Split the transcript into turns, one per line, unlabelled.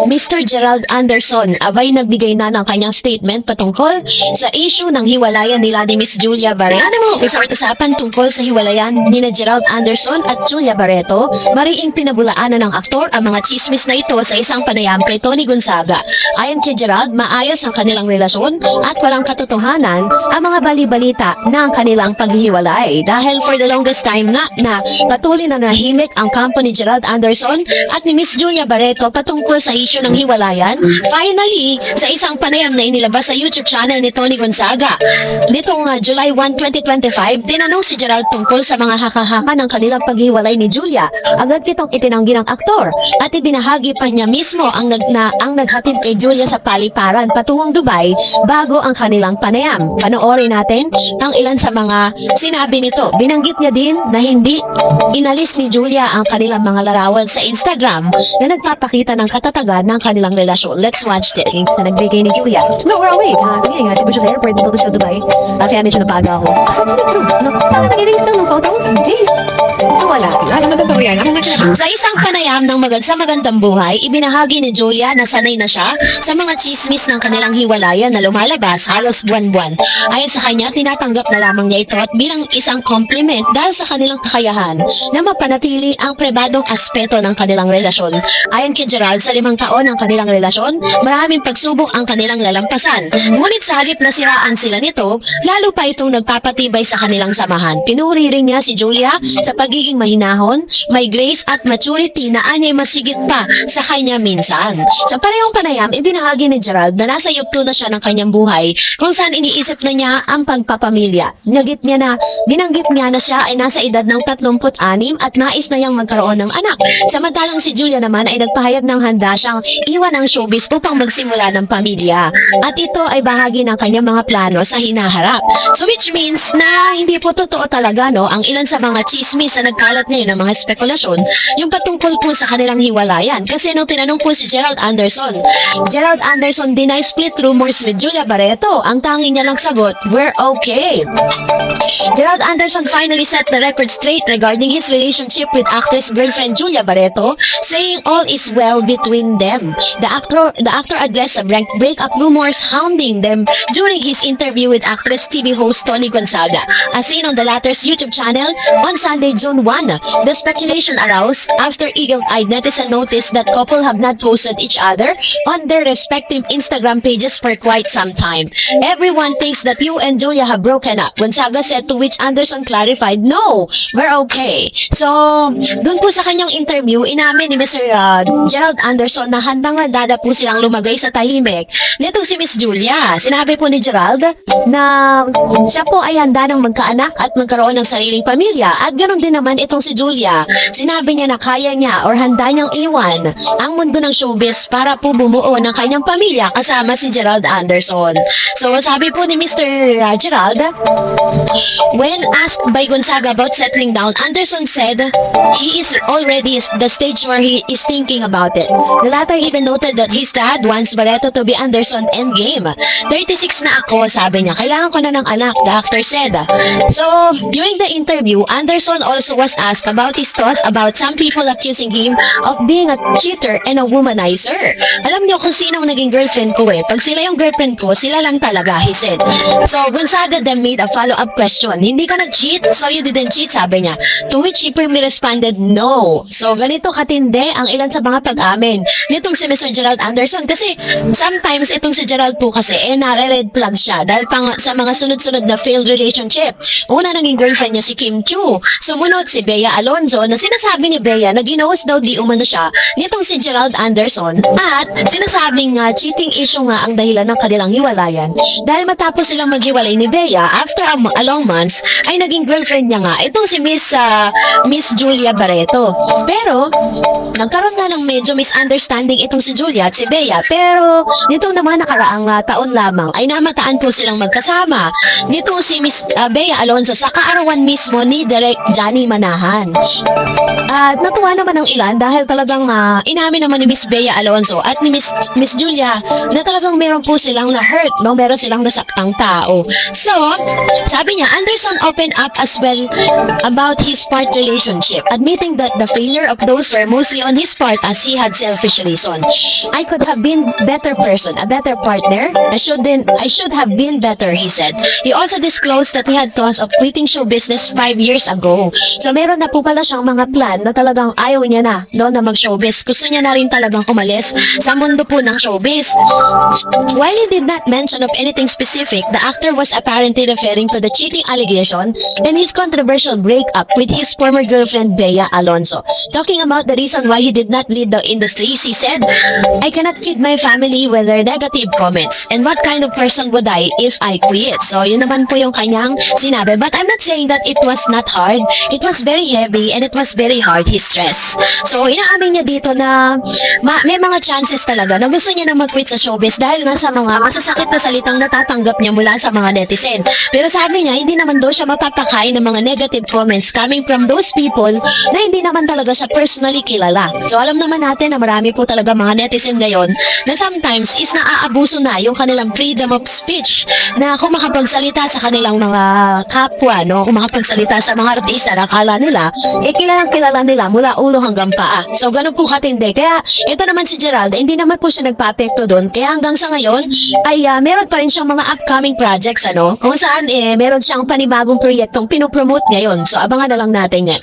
Mr. Gerald Anderson abay nagbigay na ng kanyang statement patungkol sa issue ng hiwalayan nila ni Miss Julia Barreto. Ano mo, usap-usapan tungkol sa hiwalayan ni na Gerald Anderson at Julia Barreto, mariing pinabulaanan ng aktor ang mga chismis na ito sa isang panayam kay Tony Gonzaga. Ayon kay Gerald, maayos ang kanilang relasyon at walang katotohanan ang mga bali-balita ng kanilang paghihiwalay. Dahil for the longest time nga na patuloy na nahimik ang kampo ni Gerald Anderson at ni Miss Julia Barreto patungkol sa issue ng hiwalayan, finally, sa isang panayam na inilabas sa YouTube channel ni Tony Gonzaga, nitong July 1, 2025, tinanong si Gerald tungkol sa mga haka-haka ng kanilang paghiwalay ni Julia. Agad kitong itinanggi ng aktor at ibinahagi pa niya mismo ang naghatid kay Julia sa paliparan patungong Dubai bago ang kanilang panayam. Panoorin natin ang ilan sa mga sinabi nito. Binanggit niya din na hindi inalis ni Julia ang kanilang mga larawan sa Instagram na nagpapakita ng katatagan ng kanilang relasyon. Let's watch this.
Things na nagbigay ni Julia. No, we're awake. Kanina nga, tipo siya sa airport, dito siya sa Dubai. Kaya medyo napaga ako. Asan sila true? No, parang nag-erase lang ng photos. Jeez. So wala. Alam na ba yan? Ako nga sila.
Sa isang panayam ng sa magandang buhay, ibinahagi ni Julia na sanay na siya sa mga chismis ng kanilang hiwalayan na lumalabas halos buwan-buwan. Ayon sa kanya, tinatanggap na lamang niya ito at bilang isang compliment dahil sa kanilang kakayahan na mapanatili ang pribadong aspeto ng kanilang relasyon. Ayon kay Gerald, sa 5 taon ng kanilang relasyon, maraming pagsubok ang kanilang lalampasan. Ngunit sa halip na siraan sila nito, lalo pa itong nagpapatibay sa kanilang samahan. Pinuri rin niya si Julia sa pagiging mahinahon, may grace at maturity na anyay masigit pa sa kanya minsan. Sa parehong panayam, ibinahagi ni Gerald na nasa yugto na siya ng kanyang buhay kung saan iniisip na niya ang pagpapamilya. Binanggit niya na siya ay nasa edad ng 36 at nais na niyang magkaroon ng anak. Samantalang si Julia naman ay nagpahayag ng handa siyang iwan ang showbiz upang magsimula ng pamilya. At ito ay bahagi ng kanyang mga plano sa hinaharap. So which means na hindi po totoo talaga ang ilan sa mga chismis na nagkalat ngayon ng mga spekulasyon yung patungkol po sa kanilang hiwalayan. Kasi nung tinanong po si Gerald Anderson denies split rumors with Julia Barreto. Ang tanging niya lang sagot, we're okay. Gerald Anderson finally set the record straight regarding his relationship with actress girlfriend Julia Barreto, saying all is well between them. The actor addressed the breakup rumors hounding them during his interview with actress TV host Tony Gonzaga. As seen on the latter's YouTube channel on Sunday, June 1, the speculation aroused after eagle-eyed netizen noticed that couple have not posted each other on their respective Instagram pages for quite some time. Everyone thinks that you and Julia have broken up, Gonzaga said, to which Anderson clarified, no, we're okay. So, dun po sa kanyang interview, inamin ni Mr. Gerald Anderson na handang handada po silang lumagay sa tahimik nitong si Miss Julia. Sinabi po ni Gerald na siya po ay handa ng magkaanak at magkaroon ng sariling pamilya at ganoon din naman itong si Julia. Sinabi niya na kaya niya or handa niyang iwan ang mundo ng showbiz para po bumuo ng kanyang pamilya kasama si Gerald Anderson. So sabi po ni Mr. Gerald, when asked by Gonzaga about settling down, Anderson said he is already the stage where he is thinking about it. The latter even noted that his dad wants Barreto to be Anderson endgame. 36 na ako, sabi niya. Kailangan ko na ng anak, the actor said. So, during the interview, Anderson also was asked about his thoughts about some people accusing him of being a cheater and a womanizer. Alam niyo kung sino ang naging girlfriend ko eh. Pag sila yung girlfriend ko, sila lang talaga, he said. So, Gonzaga then made a follow-up question. Hindi ka nag-cheat? So, you didn't cheat, sabi niya. To which he firmly responded, no. So, ganito katindi ang ilan sa mga pag-amin nitong si Mr. Gerald Anderson. Kasi, sometimes itong si Gerald po kasi, nare-red flag siya dahil sa mga sunod-sunod na failed relationship. Una, naging girlfriend niya si Kim Chiu. Sumunod si Bea Alonzo na sinasabi ni Bea na ginawas daw di umano siya nitong si Gerald Anderson at sinasabing cheating issue nga ang dahilan ng kanilang hiwalayan dahil matapos silang maghiwalay ni Bea after a long months ay naging girlfriend niya nga itong si Miss Julia Barreto. Pero nagkaroon nga ng medyo misunderstanding itong si Julia at si Bea, pero nitong naman nakaraang taon lamang ay namataan po silang magkasama nitong si Miss Bea Alonzo sa kaarawan mismo ni Direk Johnny manahan. At natuwa naman ng ilan dahil talagang inamin naman ni Miss Bea Alonzo at ni Miss Julia na talagang meron po silang na-hurt, no? Meron silang nasaktang tao. So, sabi niya, Anderson opened up as well about his part relationship, admitting that the failure of those were mostly on his part as he had selfish reason. I could have been better person, a better partner. I should have been better, he said. He also disclosed that he had thoughts of quitting show business 5 years ago. So meron na po pala siyang mga plan na talagang ayaw niya na, no, na mag-showbiz. Gusto niya na rin talagang umalis sa mundo po ng showbiz. While he did not mention of anything specific, the actor was apparently referring to the cheating allegation and his controversial breakup with his former girlfriend Bea Alonzo. Talking about the reason why he did not leave the industry, he said, I cannot feed my family with their negative comments. And what kind of person would I if I quit? So, yun naman po yung kanyang sinabi. But I'm not saying that it was not hard. It was very heavy and it was very hard, his stress. So, inaamin niya dito na may mga chances talaga na gusto niya na mag-quit sa showbiz dahil nga sa mga masasakit na salitang natatanggap niya mula sa mga netizen. Pero sabi niya, hindi naman daw siya mapapakain ng mga negative comments coming from those people na hindi naman talaga siya personally kilala. So, alam naman natin na marami po talaga mga netizen ngayon na sometimes is naaabuso na yung kanilang freedom of speech na kung makapagsalita sa kanilang mga kapwa, no? Kung makapagsalita sa mga artista na akala nila, kilalang-kilala nila mula ulo hanggang paa. So, ganun po katindi. Kaya, ito naman si Gerald, hindi naman po siya nagpa-apekto doon. Kaya hanggang sa ngayon, ay meron pa rin siyang mga upcoming projects, ano? Kung saan, meron siyang panibagong proyektong pinopromote ngayon. So, abangan na lang natin yan.